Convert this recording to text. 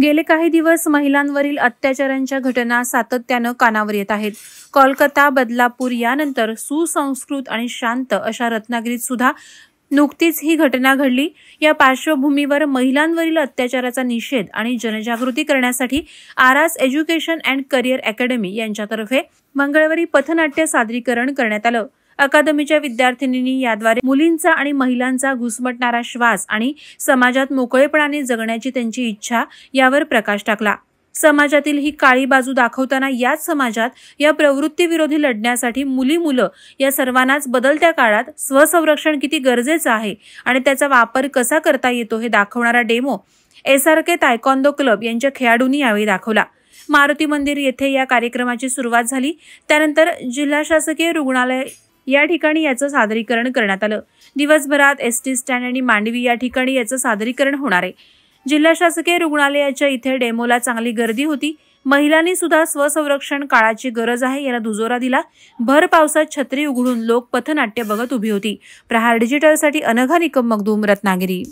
गेले काही दिवस महिलांवरील अत्याचारांच्या घटना सातत्यानं कानावर येत आहेत। कोलकाता, बदलापूर यानंतर सुसंस्कृत आणि शांत अशा रत्नागिरीत सुद्धा नुकतीच ही घटना घडली। या पार्श्वभूमीवर महिलांवरील अत्याचाराचा निषेध आणि जनजागृती करण्यासाठी आरास एज्युकेशन अँड करिअर अकॅडमी यांच्यातर्फे मंगळवारी पथनाट्य सादरीकरण करण्यात आलं। अकादमीच्या विद्यार्थिनींनी याद्वारे मुलींचा आणि महिलांचा घुसमटणारा श्वास आणि समाजात मोकळेपणाने जगण्याची त्यांची इच्छा यावर प्रकाश टाकला। समाजातील ही काळी बाजू दाखवताना याच समाजात या प्रवृत्तीविरोधी लढण्यासाठी मुलं या सर्वांनाच बदलत्या काळात स्वसंरक्षण किती गरजेचं आहे आणि त्याचा वापर कसा करता येतो हे दाखवणारा डेमो SRK तायक्वांदो क्लब यांच्या खेळाडूंनी यावेळी दाखवला। मारुती मंदिर येथे या कार्यक्रमाची सुरुवात झाली। त्यानंतर जिल्हा शासकीय रुग्णालय या ठिकाणी याचं सादरीकरण करण्यात आलं। दिवसभरात ST स्टँड आणि मांडवी या ठिकाणी याचं सादरीकरण होणार आहे। जिल्हा शासकीय रुग्णालयाच्या इथे डेमोला चांगली गर्दी होती। महिलांनी सुद्धा स्वसंरक्षण काळाची गरज आहे याला दुजोरा दिला। भर पावसात छत्री उघडून लोक पथनाट्य बघत उभी होती। प्रहार डिजिटलसाठी अनघा निकम मगदूम, रत्नागिरी।